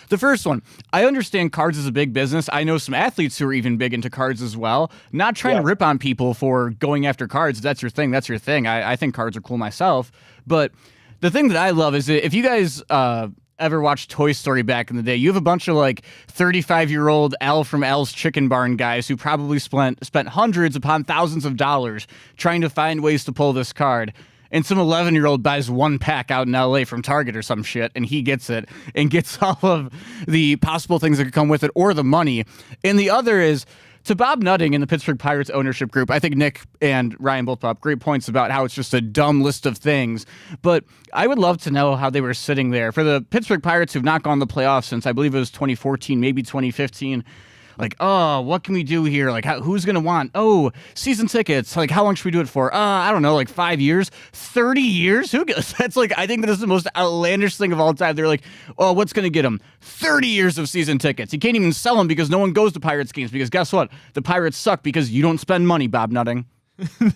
S2: The first one, I understand cards is a big business. I know some athletes who are even big into cards as well. Not trying to rip on people for going after cards. That's your thing. That's your thing. I think cards are cool myself. But the thing that I love is that if you guys ever watched Toy Story back in the day, you have a bunch of like 35-year-old Al from Al's Chicken Barn guys who probably spent hundreds upon thousands of dollars trying to find ways to pull this card. And some 11-year-old buys 1 pack out in LA from Target or some shit, and he gets it and gets all of the possible things that could come with it or the money. And the other is to Bob Nutting in the Pittsburgh Pirates ownership group. I think Nick and Ryan both brought up great points about how it's just a dumb list of things. But I would love to know how they were sitting there. For the Pittsburgh Pirates who've not gone to the playoffs since I believe it was 2014, maybe 2015. Like, oh, what can we do here? Like, who's going to want? Oh, season tickets. Like, how long should we do it for? I don't know, like 5 years? 30 years? Who goes? That's like, I think that is the most outlandish thing of all time. They're like, oh, what's going to get them? 30 years of season tickets. You can't even sell them because no one goes to Pirates games because guess what? The Pirates suck because you don't spend money, Bob Nutting.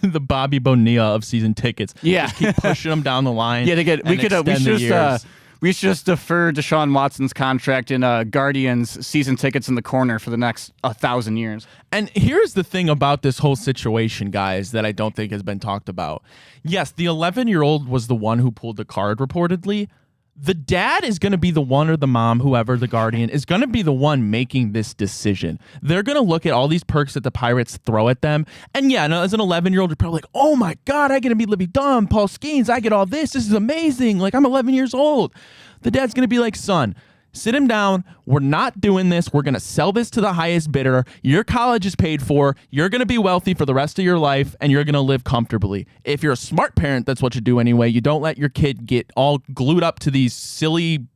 S1: The Bobby Bonilla of season tickets.
S2: Yeah.
S1: Just keep pushing them down the line.
S2: Yeah, we should just defer Deshaun Watson's contract in Guardians season tickets in the corner for the next 1,000 years.
S1: And here's the thing about this whole situation, guys, that I don't think has been talked about. Yes, the 11-year-old was the one who pulled the card reportedly. The dad is going to be the one, or the mom, whoever, the guardian, is going to be the one making this decision. They're going to look at all these perks that the Pirates throw at them. And yeah, as an 11-year-old, you're probably like, oh my God, I get to be Livy Dunn, Paul Skenes, I get all this. This is amazing. Like, I'm 11 years old. The dad's going to be like, son, sit him down. We're not doing this. We're going to sell this to the highest bidder. Your college is paid for. You're going to be wealthy for the rest of your life, and you're going to live comfortably. If you're a smart parent, that's what you do anyway. You don't let your kid get all glued up to these silly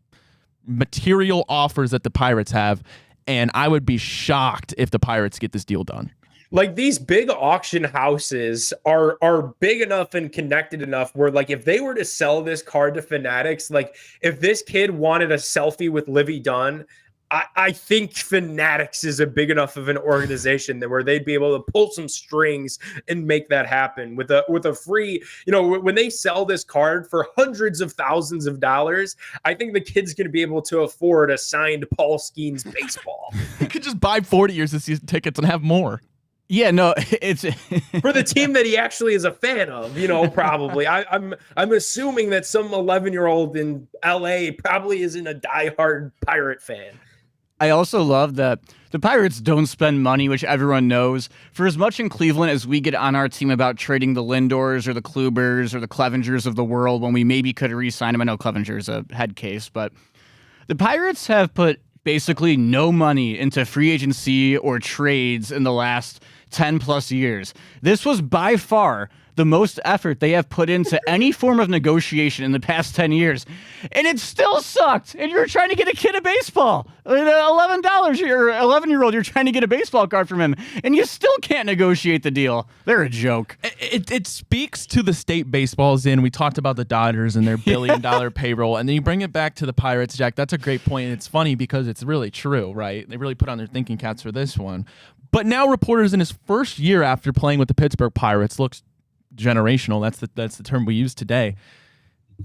S1: material offers that the Pirates have, and I would be shocked if the Pirates get this deal done.
S3: Like, these big auction houses are big enough and connected enough where, like, if they were to sell this card to Fanatics, like, if this kid wanted a selfie with Livy Dunn, I think Fanatics is a big enough of an organization that where they'd be able to pull some strings and make that happen with a free, when they sell this card for hundreds of thousands of dollars, I think the kid's going to be able to afford a signed Paul Skenes baseball.
S1: He could just buy 40 years of season tickets and have more.
S2: Yeah, no, it's
S3: for the team that he actually is a fan of, probably. I'm assuming that some 11-year-old in LA probably isn't a diehard Pirate fan.
S2: I also love that the Pirates don't spend money, which everyone knows. For as much in Cleveland as we get on our team about trading the Lindors or the Klubers or the Clevingers of the world when we maybe could re-sign him. I know Clevenger's a head case, but the Pirates have put basically no money into free agency or trades in the last 10 plus years. This was by far the most effort they have put into any form of negotiation in the past 10 years. And it still sucked. And you're trying to get a kid a baseball. $11, you're 11-year-old, you're trying to get a baseball card from him. And you still can't negotiate the deal. They're a joke.
S1: It speaks to the state baseball's in. We talked about the Dodgers and their billion-dollar payroll. And then you bring it back to the Pirates, Jack. That's a great point. And it's funny because it's really true, right? They really put on their thinking caps for this one. But now reporters in his first year after playing with the Pittsburgh Pirates looks generational. That's the term we use today.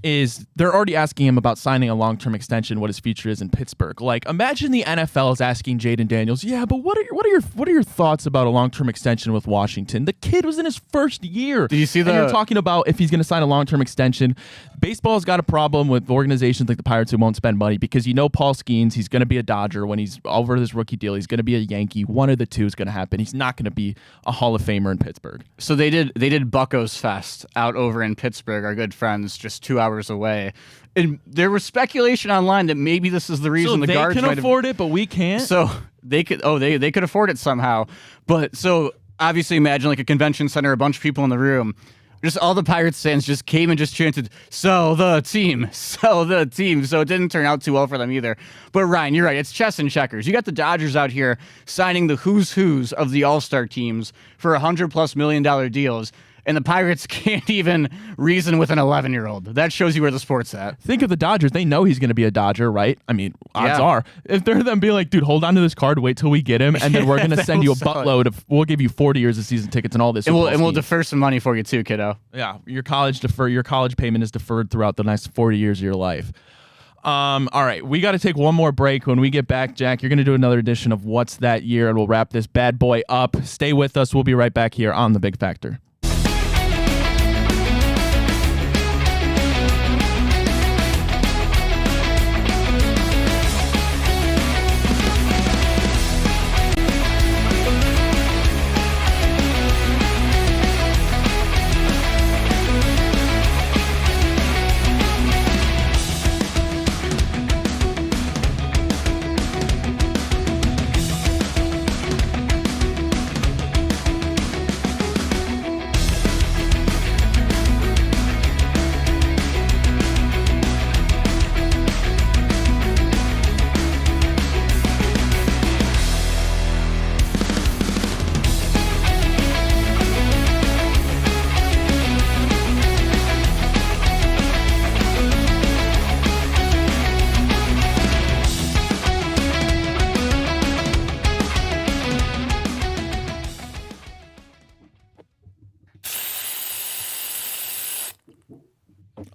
S1: Is they're already asking him about signing a long-term extension, what his future is in Pittsburgh. Like, imagine the NFL is asking Jaden Daniels, yeah, but what are your thoughts about a long-term extension with Washington? The kid was in his first year.
S2: Did you see
S1: and you're talking about if he's going to sign a long-term extension. Baseball's got a problem with organizations like the Pirates who won't spend money because Paul Skenes, he's going to be a Dodger when he's over this rookie deal. He's going to be a Yankee. One of the two is going to happen. He's not going to be a Hall of Famer in Pittsburgh.
S2: So they did Buccos Fest out over in Pittsburgh, our good friends, just 2 hours away. And there was speculation online that maybe this is the reason the Guards
S1: can afford it, but we can't.
S2: So they could could afford it somehow. But so obviously imagine like a convention center, a bunch of people in the room. Just all the Pirates fans just came and just chanted, sell the team, sell the team. So it didn't turn out too well for them either. But Ryan, you're right. It's chess and checkers. You got the Dodgers out here signing the who's who's of the all-star teams for $100+ million deals. And the Pirates can't even reason with an 11-year-old. That shows you where the sport's at.
S1: Think of the Dodgers. They know he's going to be a Dodger, right? I mean, odds are. If they're them being like, dude, hold on to this card, wait till we get him, and then we're going to send you a buttload of, we'll give you 40 years of season tickets and all this.
S2: And we'll defer some money for you too, kiddo.
S1: Yeah, your college payment is deferred throughout the next 40 years of your life. All right, we got to take one more break. When we get back, Jack, you're going to do another edition of What's That Year, and we'll wrap this bad boy up. Stay with us. We'll be right back here on The Big Factor.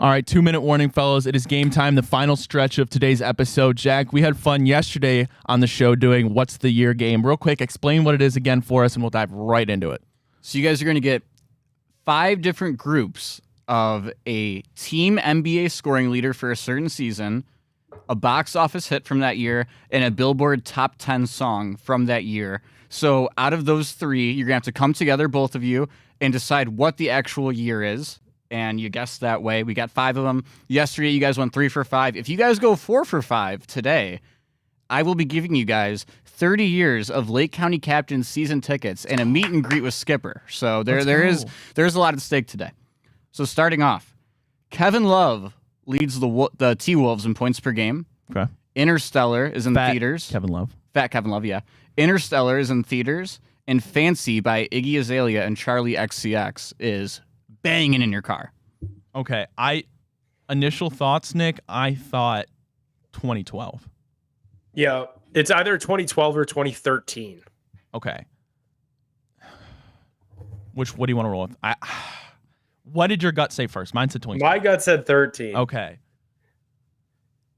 S1: All right, 2-minute warning, fellas. It is game time, the final stretch of today's episode. Jack, we had fun yesterday on the show doing What's the Year game. Real quick, explain what it is again for us, and we'll dive right into it.
S2: So you guys are going to get 5 different groups of a team NBA scoring leader for a certain season, a box office hit from that year, and a Billboard Top 10 song from that year. So out of those 3, you're going to have to come together, both of you, and decide what the actual year is. And you guessed that way. We got 5 of them. Yesterday, you guys went 3 for 5. If you guys go 4 for 5 today, I will be giving you guys 30 years of Lake County Captains season tickets and a meet and greet with Skipper. So there's a lot at stake today. So starting off, Kevin Love leads the T-Wolves in points per game.
S1: Okay.
S2: Interstellar is in the theaters.
S1: Kevin Love.
S2: Fat Kevin Love, yeah. Interstellar is in theaters. And Fancy by Iggy Azalea and Charlie XCX is banging in your car.
S1: Okay. Initial thoughts, Nick, I thought 2012.
S3: Yeah, it's either 2012 or 2013.
S1: Okay. What do you want to roll with? What did your gut say first? Mine said 2012.
S3: My gut said 13.
S1: Okay.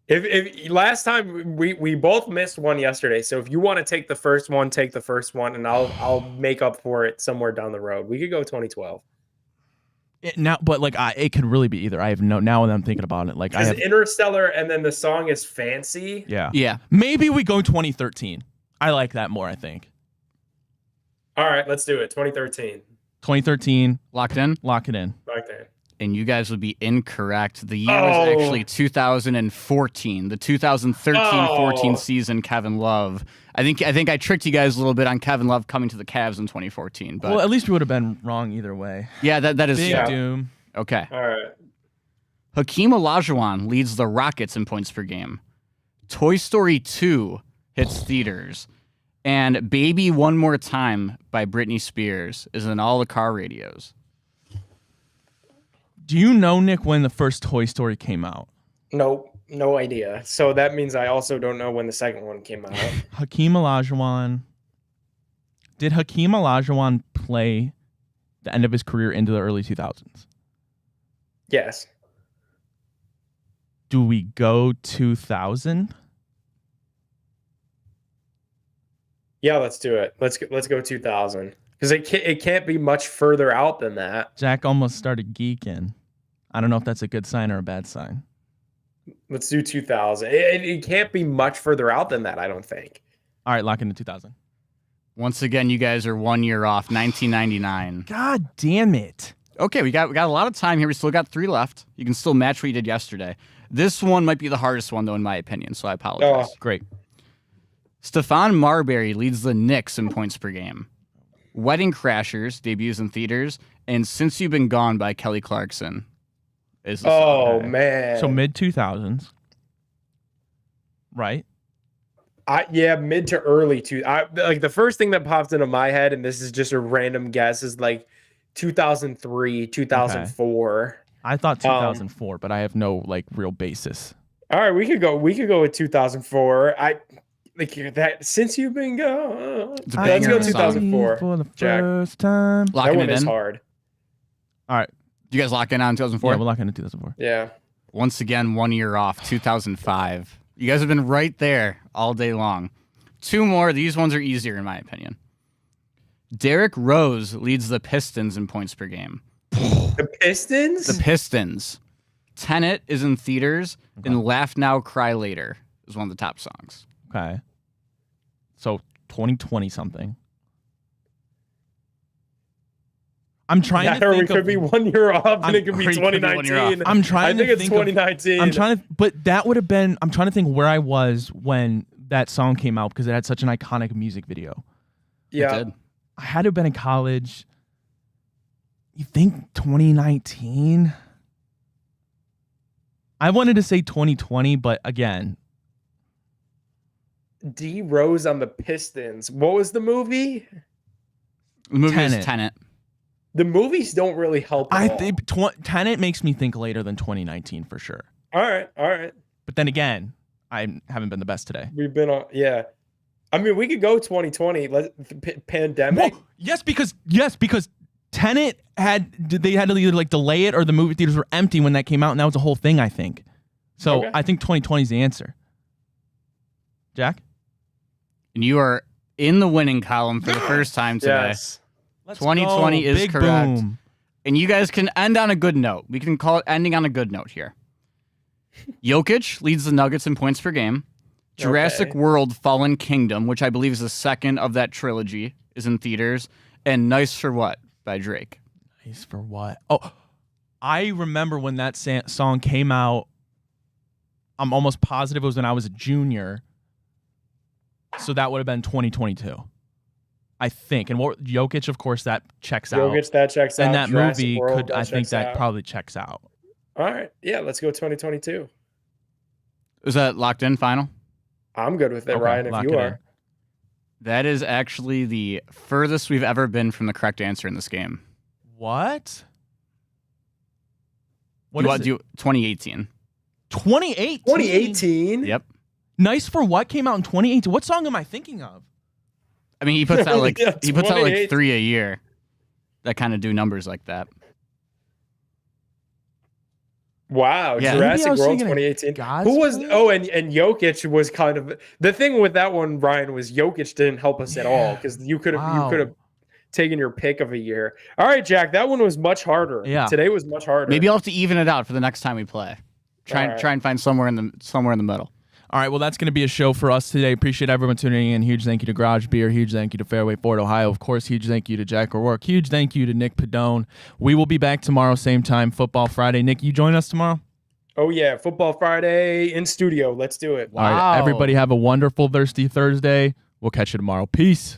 S3: If last time we both missed one yesterday, so if you want to take the first one, take the first one, and I'll make up for it somewhere down the road. We could go 2012.
S1: It could really be either. I have no. Now that I'm thinking about it, like I
S3: Is
S1: have.
S3: Interstellar and then the song is Fancy?
S1: Yeah.
S2: Yeah.
S1: Maybe we go 2013. I like that more. I think
S3: All right, let's do it. 2013.
S1: 2013.
S2: Locked in?
S1: Lock it in.
S3: Right there.
S2: And you guys would be incorrect. The year was actually 2014, the 2013-14 season. Kevin Love. I think I tricked you guys a little bit on Kevin Love coming to the Cavs in 2014. But
S1: Well, at least we would have been wrong either way.
S2: yeah, that is
S1: Big
S3: Yeah.
S1: doom.
S2: okay.
S3: All right.
S2: Hakeem Olajuwon leads the Rockets in points per game. Toy Story 2 hits theaters. And Baby One More Time by Britney Spears is in all the car radios.
S1: Do you know, Nick, when the first Toy Story came out?
S3: Nope. No idea. So that means I also don't know when the second one came out.
S1: Hakeem Olajuwon. Did Hakeem Olajuwon play the end of his career into the early 2000s?
S3: Yes.
S1: Do we go 2000?
S3: Yeah, let's do it. Let's go 2000 because it can't be much further out than that.
S1: Jack almost started geeking. I don't know if that's a good sign or a bad sign.
S3: Let's do 2000. It can't be much further out than that. I don't think.
S1: All right, lock into 2000.
S2: Once again, you guys are 1 year off, 1999.
S1: God damn it.
S2: Okay, we got a lot of time here. We still got 3 left. You can still match what you did yesterday. This one might be the hardest one, though, in my opinion, so I apologize.
S3: Oh.
S1: Great.
S2: Stephon Marbury leads the Knicks in points per game. Wedding Crashers debuts in theaters, and Since You've Been Gone by Kelly Clarkson is the song.
S3: Oh man.
S1: So mid 2000s. Right?
S3: Mid to early like the first thing that popped into my head, and this is just a random guess, is like 2003, 2004.
S1: I thought 2004, but I have no like real basis.
S3: All right, we could go with 2004. Like that Since You've Been Gone.
S2: It's a
S3: Let's
S2: banger
S3: go
S2: of a song.
S3: 2004.
S1: For the
S3: Jack.
S1: first time.
S3: That
S2: Locking
S3: one
S2: it
S3: is
S2: in.
S3: hard.
S1: All right.
S2: You guys lock in on 2004?
S1: Yeah, we'll lock into 2004.
S3: Yeah.
S2: Once again, 1 year off, 2005. You guys have been right there all day long. 2 more. These ones are easier, in my opinion. Derrick Rose leads the Pistons in points per game.
S3: The Pistons?
S2: The Pistons. Tenet is in theaters, and Laugh Now, Cry Later is one of the top songs.
S1: Okay. So 2020 something. I'm trying to think
S3: we could be 1 year off, and it could be
S2: or you could be 1 year off.
S3: 2019.
S1: I'm trying
S3: I think
S1: to
S3: it's
S1: think
S3: 2019.
S1: but that would have been, I'm trying to think where I was when that song came out because it had such an iconic music video.
S3: Yeah.
S2: It did.
S1: I had to have been in college. You think 2019? I wanted to say 2020, but again,
S3: D Rose on the Pistons. What was the movie?
S2: The movie
S1: Tenet.
S2: is Tenet.
S3: The movies don't really help.
S1: I
S3: At all.
S1: think Tenet makes me think later than 2019 for sure.
S3: All right.
S1: But then again, I haven't been the best today.
S3: We've been on. Yeah. I mean, we could go 2020. Pandemic.
S1: Well, yes, because Tenet had to either like delay it or the movie theaters were empty when that came out, and that was a whole thing, I think. So
S3: Okay.
S1: I think 2020 is the answer. Jack?
S2: And you are in the winning column for the first time today.
S3: Yes.
S1: Let's
S2: 2020
S1: go.
S2: is
S1: Big
S2: correct.
S1: boom.
S2: And you guys can end on a good note. We can call it ending on a good note here. Jokic leads the Nuggets in points per game. Jurassic
S3: Okay.
S2: World Fallen Kingdom, which I believe is the second of that trilogy, is in theaters. And Nice for What by Drake.
S1: Nice for what? Oh, I remember when that song came out. I'm almost positive it was when I was a junior. So that would have been 2022. I think. And what Jokic, of course, that checks out.
S3: Jokic, that checks out.
S1: And that
S3: Jurassic
S1: movie
S3: World,
S1: I think
S3: checks
S1: that
S3: out.
S1: probably checks out.
S3: All right. Yeah, let's go 2022.
S2: Is that locked in final?
S3: I'm good with it,
S1: Okay,
S3: Ryan, if
S1: lock
S3: you
S1: it
S3: are.
S1: in.
S2: That is actually the furthest we've ever been from the correct answer in this game.
S1: What?
S2: What
S1: What is
S2: do
S1: it?
S2: 2018.
S1: 2018?
S3: 2018?
S2: Yep.
S1: Nice for What came out in 2018? What song am I thinking of?
S2: I mean, he puts out like
S3: Yeah,
S2: he puts out like
S3: 28.
S2: 3 a year that kind of do numbers like that.
S3: Wow,
S2: Yeah.
S3: Jurassic
S1: Maybe I was
S3: World
S1: thinking of
S3: 2018.
S1: God's
S3: Who was?
S1: Plan?
S3: Oh, and Jokic was kind of the thing with that one. Ryan was Jokic didn't help us at all because you could have
S1: Wow.
S3: taking your pick of a year. All right, Jack, that one was much harder.
S1: Yeah.
S3: Today was much harder.
S2: Maybe I'll have to even it out for the next time we play. Try and find somewhere in the middle.
S1: All right, well, that's going to be a show for us today. Appreciate everyone tuning in. Huge thank you to Garage Beer. Huge thank you to Fairway Ford, Ohio. Of course, huge thank you to Jack O'Rourke. Huge thank you to Nick Padone. We will be back tomorrow, same time, Football Friday. Nick, you join us tomorrow?
S3: Oh, yeah. Football Friday in studio. Let's do it.
S1: All right, everybody have a wonderful Thirsty Thursday. We'll catch you tomorrow. Peace.